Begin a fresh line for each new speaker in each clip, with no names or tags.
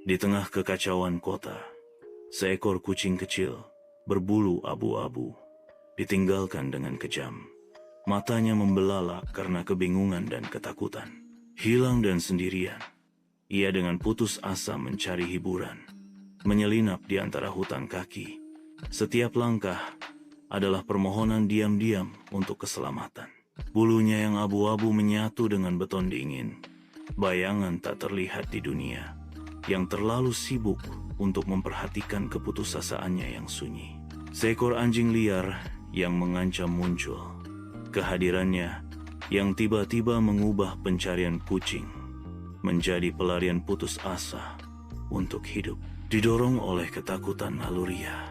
Di tengah kekacauan kota, seekor kucing kecil berbulu abu-abu ditinggalkan dengan kejam. Matanya membelalak karena kebingungan dan ketakutan. Hilang dan sendirian, ia dengan putus asa mencari hiburan, menyelinap di antara hutan kaki. Setiap langkah adalah permohonan diam-diam untuk keselamatan. Bulunya yang abu-abu menyatu dengan beton dingin, bayangan tak terlihat di dunia, yang terlalu sibuk untuk memperhatikan keputusasaannya yang sunyi. Seekor anjing liar yang mengancam muncul. Kehadirannya yang tiba-tiba mengubah pencarian kucing menjadi pelarian putus asa untuk hidup. Didorong oleh ketakutan naluriah,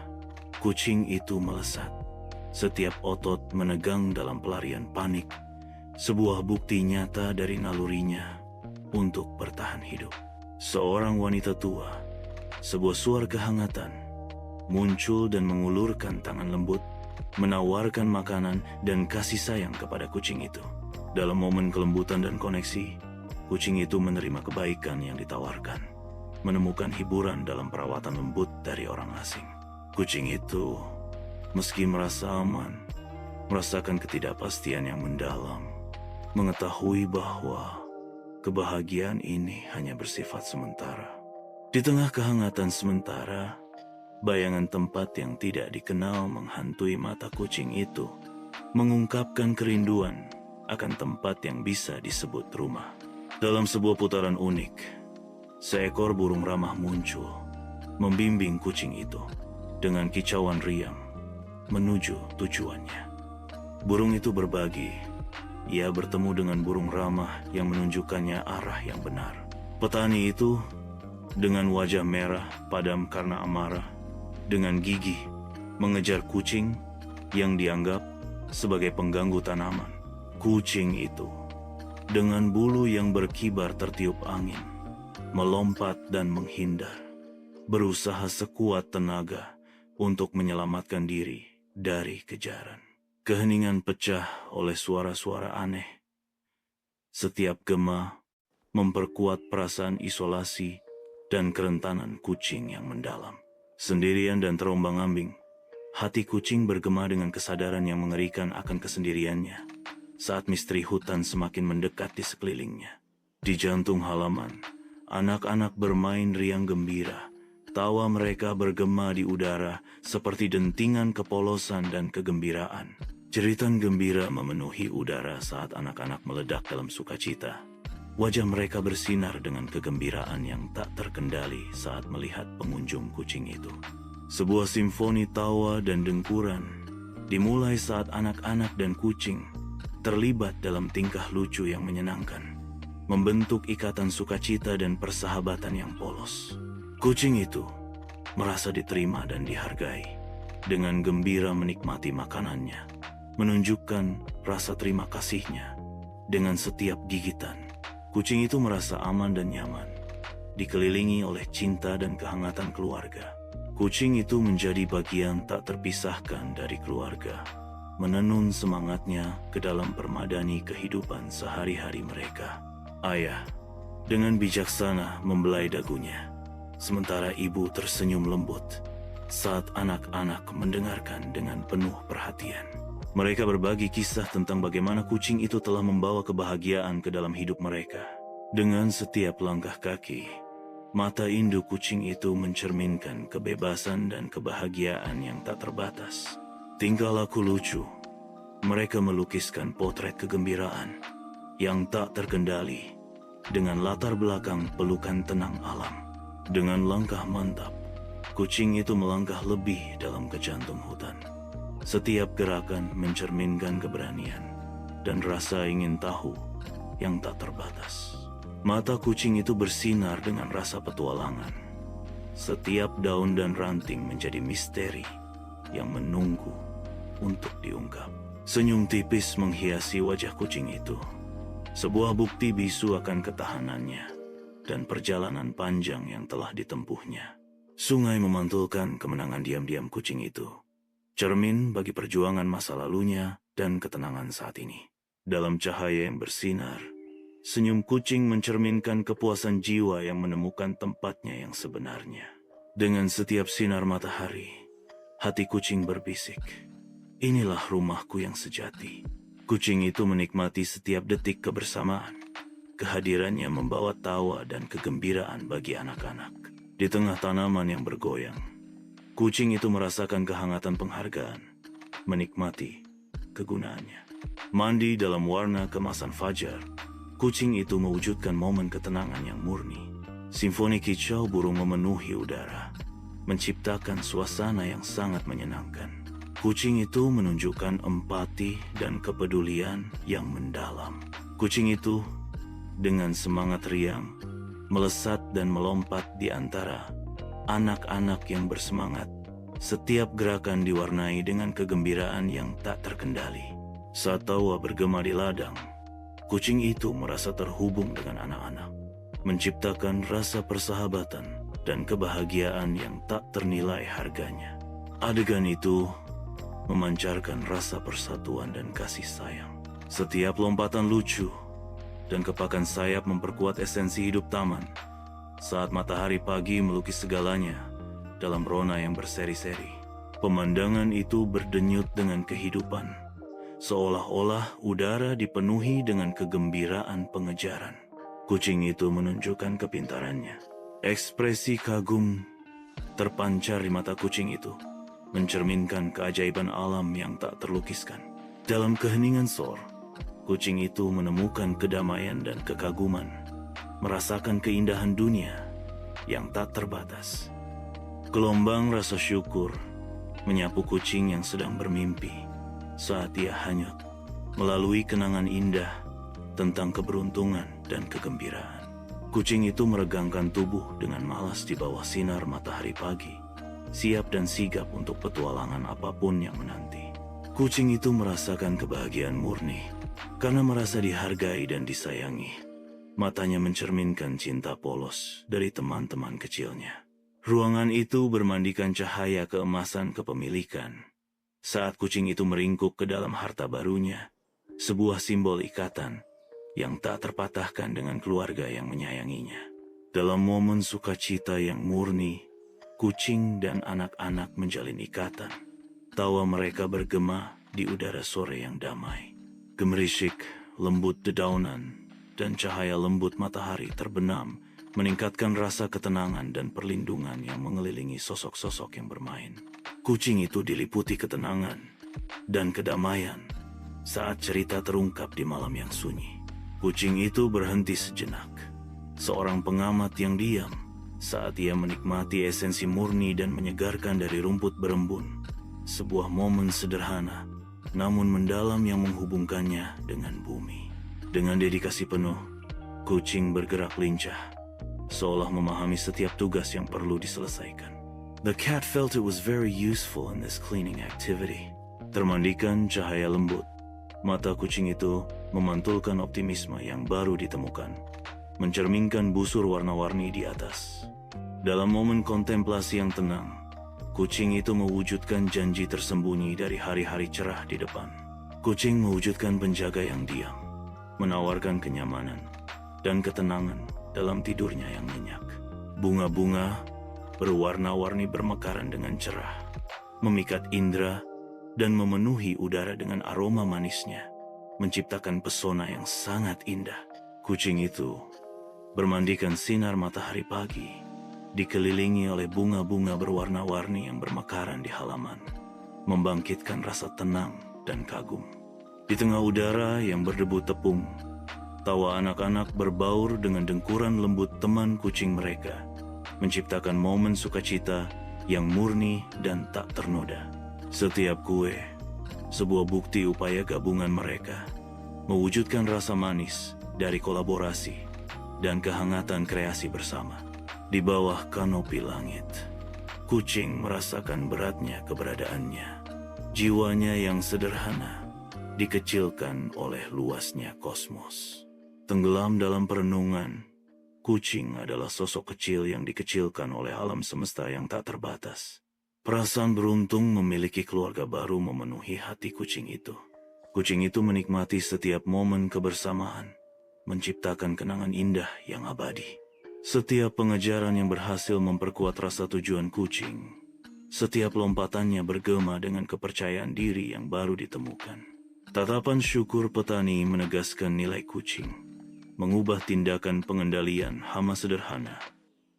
kucing itu melesat. Setiap otot menegang dalam pelarian panik, sebuah bukti nyata dari nalurinya untuk bertahan hidup. Seorang wanita tua, sebuah suara kehangatan, muncul dan mengulurkan tangan lembut, menawarkan makanan dan kasih sayang kepada kucing itu. Dalam momen kelembutan dan koneksi, kucing itu menerima kebaikan yang ditawarkan, menemukan hiburan dalam perawatan lembut dari orang asing. Kucing itu, meski merasa aman, merasakan ketidakpastian yang mendalam, mengetahui bahwa kebahagiaan ini hanya bersifat sementara. Di tengah kehangatan sementara, bayangan tempat yang tidak dikenal menghantui mata kucing itu, mengungkapkan kerinduan akan tempat yang bisa disebut rumah. Dalam sebuah putaran unik, seekor burung ramah muncul, membimbing kucing itu dengan kicauan riang menuju tujuannya. Burung itu berbagi. Ia bertemu dengan burung ramah yang menunjukkannya arah yang benar. Petani itu dengan wajah merah padam karena amarah, dengan gigih mengejar kucing yang dianggap sebagai pengganggu tanaman. Kucing itu dengan bulu yang berkibar tertiup angin, melompat dan menghindar, berusaha sekuat tenaga untuk menyelamatkan diri dari kejaran. Keheningan pecah oleh suara-suara aneh. Setiap gema memperkuat perasaan isolasi dan kerentanan kucing yang mendalam. Sendirian dan terombang-ambing, hati kucing bergema dengan kesadaran yang mengerikan akan kesendiriannya saat misteri hutan semakin mendekat di sekelilingnya. Di jantung halaman, anak-anak bermain riang gembira. Tawa mereka bergema di udara seperti dentingan kepolosan dan kegembiraan. Jeritan gembira memenuhi udara saat anak-anak meledak dalam sukacita. Wajah mereka bersinar dengan kegembiraan yang tak terkendali saat melihat pengunjung kucing itu. Sebuah simfoni tawa dan dengkuran dimulai saat anak-anak dan kucing terlibat dalam tingkah lucu yang menyenangkan, membentuk ikatan sukacita dan persahabatan yang polos. Kucing itu merasa diterima dan dihargai, dengan gembira menikmati makanannya, menunjukkan rasa terima kasihnya dengan setiap gigitan. Kucing itu merasa aman dan nyaman, dikelilingi oleh cinta dan kehangatan keluarga. Kucing itu menjadi bagian tak terpisahkan dari keluarga, menenun semangatnya ke dalam permadani kehidupan sehari-hari mereka. Ayah dengan bijaksana membelai dagunya, sementara ibu tersenyum lembut saat anak-anak mendengarkan dengan penuh perhatian. Mereka berbagi kisah tentang bagaimana kucing itu telah membawa kebahagiaan ke dalam hidup mereka. Dengan setiap langkah kaki, mata induk kucing itu mencerminkan kebebasan dan kebahagiaan yang tak terbatas. Tingkah laku lucu, mereka melukiskan potret kegembiraan yang tak terkendali dengan latar belakang pelukan tenang alam. Dengan langkah mantap, kucing itu melangkah lebih dalam ke jantung hutan. Setiap gerakan mencerminkan keberanian dan rasa ingin tahu yang tak terbatas. Mata kucing itu bersinar dengan rasa petualangan. Setiap daun dan ranting menjadi misteri yang menunggu untuk diungkap. Senyum tipis menghiasi wajah kucing itu, sebuah bukti bisu akan ketahanannya dan perjalanan panjang yang telah ditempuhnya. Sungai memantulkan kemenangan diam-diam kucing itu, cermin bagi perjuangan masa lalunya dan ketenangan saat ini. Dalam cahaya yang bersinar, Senyum kucing mencerminkan kepuasan jiwa yang menemukan tempatnya yang sebenarnya. Dengan setiap sinar matahari, hati kucing berbisik, "Inilah rumahku yang sejati." Kucing itu menikmati setiap detik kebersamaan. Kehadirannya membawa tawa dan kegembiraan bagi anak-anak. Di tengah tanaman yang bergoyang, kucing itu merasakan kehangatan penghargaan, menikmati kegunaannya. Mandi dalam warna kemasan fajar, kucing itu mewujudkan momen ketenangan yang murni. Simfoni kicau burung memenuhi udara, menciptakan suasana yang sangat menyenangkan. Kucing itu menunjukkan empati dan kepedulian yang mendalam. Kucing itu dengan semangat riang melesat dan melompat di antara anak-anak yang bersemangat. Setiap gerakan diwarnai dengan kegembiraan yang tak terkendali. Saat tawa bergema di ladang, kucing itu merasa terhubung dengan anak-anak, menciptakan rasa persahabatan dan kebahagiaan yang tak ternilai harganya. Adegan itu memancarkan rasa persatuan dan kasih sayang. Setiap lompatan lucu dan kepakan sayap memperkuat esensi hidup taman. Saat matahari pagi melukis segalanya dalam rona yang berseri-seri, pemandangan itu berdenyut dengan kehidupan, seolah-olah udara dipenuhi dengan kegembiraan pengejaran. Kucing itu menunjukkan kepintarannya. Ekspresi kagum terpancar di mata kucing itu, mencerminkan keajaiban alam yang tak terlukiskan. Dalam keheningan sore, kucing itu menemukan kedamaian dan kekaguman, merasakan keindahan dunia yang tak terbatas. Gelombang rasa syukur menyapu kucing yang sedang bermimpi saat ia hanyut melalui kenangan indah tentang keberuntungan dan kegembiraan. Kucing itu meregangkan tubuh dengan malas di bawah sinar matahari pagi, siap dan sigap untuk petualangan apapun yang menanti. Kucing itu merasakan kebahagiaan murni karena merasa dihargai dan disayangi. Matanya mencerminkan cinta polos dari teman-teman kecilnya. Ruangan itu bermandikan cahaya keemasan kepemilikan. Saat kucing itu meringkuk ke dalam harta barunya, sebuah simbol ikatan yang tak terpatahkan dengan keluarga yang menyayanginya. Dalam momen sukacita yang murni, kucing dan anak-anak menjalin ikatan. Tawa mereka bergema di udara sore yang damai. Gemerisik, lembut dedaunan, dan cahaya lembut matahari terbenam meningkatkan rasa ketenangan dan perlindungan yang mengelilingi sosok-sosok yang bermain. Kucing itu diliputi ketenangan dan kedamaian saat cerita terungkap di malam yang sunyi. Kucing itu berhenti sejenak, seorang pengamat yang diam saat ia menikmati esensi murni dan menyegarkan dari rumput berembun. Sebuah momen sederhana, namun mendalam yang menghubungkannya dengan bumi. Dengan dedikasi penuh, kucing bergerak lincah, seolah memahami setiap tugas yang perlu diselesaikan. The cat felt it was very useful in this cleaning activity. Termandikan cahaya lembut, mata kucing itu memantulkan optimisme yang baru ditemukan, mencerminkan busur warna-warni di atas. Dalam momen kontemplasi yang tenang, kucing itu mewujudkan janji tersembunyi dari hari-hari cerah di depan. Kucing mewujudkan penjaga yang diam, menawarkan kenyamanan dan ketenangan dalam tidurnya yang nyenyak. Bunga-bunga berwarna-warni bermekaran dengan cerah, memikat indera dan memenuhi udara dengan aroma manisnya, menciptakan pesona yang sangat indah. Kucing itu bermandikan sinar matahari pagi, dikelilingi oleh bunga-bunga berwarna-warni yang bermekaran di halaman, membangkitkan rasa tenang dan kagum. Di tengah udara yang berdebu tepung, tawa anak-anak berbaur dengan dengkuran lembut teman kucing mereka, menciptakan momen sukacita yang murni dan tak ternoda. Setiap kue, sebuah bukti upaya gabungan mereka, mewujudkan rasa manis dari kolaborasi dan kehangatan kreasi bersama. Di bawah kanopi langit, kucing merasakan beratnya keberadaannya. Jiwanya yang sederhana dikecilkan oleh luasnya kosmos. Tenggelam dalam perenungan, kucing adalah sosok kecil yang dikecilkan oleh alam semesta yang tak terbatas. Perasaan beruntung memiliki keluarga baru memenuhi hati kucing itu. Kucing itu menikmati setiap momen kebersamaan, menciptakan kenangan indah yang abadi. Setiap pengejaran yang berhasil memperkuat rasa tujuan kucing. Setiap lompatannya bergema dengan kepercayaan diri yang baru ditemukan. Tatapan syukur petani menegaskan nilai kucing, mengubah tindakan pengendalian hama sederhana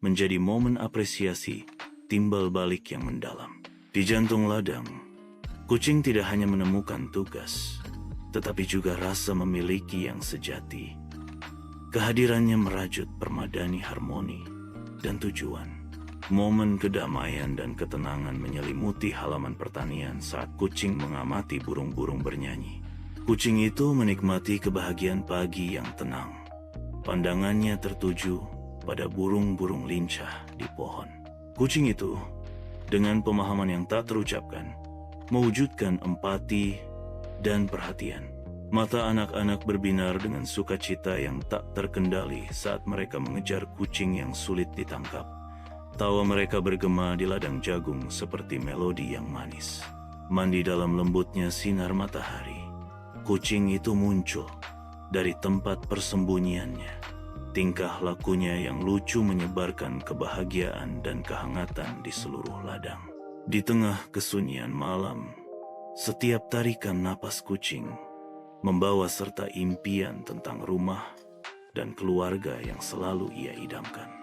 menjadi momen apresiasi timbal balik yang mendalam. Di jantung ladang, kucing tidak hanya menemukan tugas, tetapi juga rasa memiliki yang sejati. Kehadirannya merajut permadani harmoni dan tujuan. Momen kedamaian dan ketenangan menyelimuti halaman pertanian saat kucing mengamati burung-burung bernyanyi. Kucing itu menikmati kebahagiaan pagi yang tenang. Pandangannya tertuju pada burung-burung lincah di pohon. Kucing itu, dengan pemahaman yang tak terucapkan, mewujudkan empati dan perhatian. Mata anak-anak berbinar dengan sukacita yang tak terkendali saat mereka mengejar kucing yang sulit ditangkap. Tawa mereka bergema di ladang jagung seperti melodi yang manis. Mandi dalam lembutnya sinar matahari, kucing itu muncul dari tempat persembunyiannya. Tingkah lakunya yang lucu menyebarkan kebahagiaan dan kehangatan di seluruh ladang. Di tengah kesunyian malam, setiap tarikan napas kucing membawa serta impian tentang rumah dan keluarga yang selalu ia idamkan.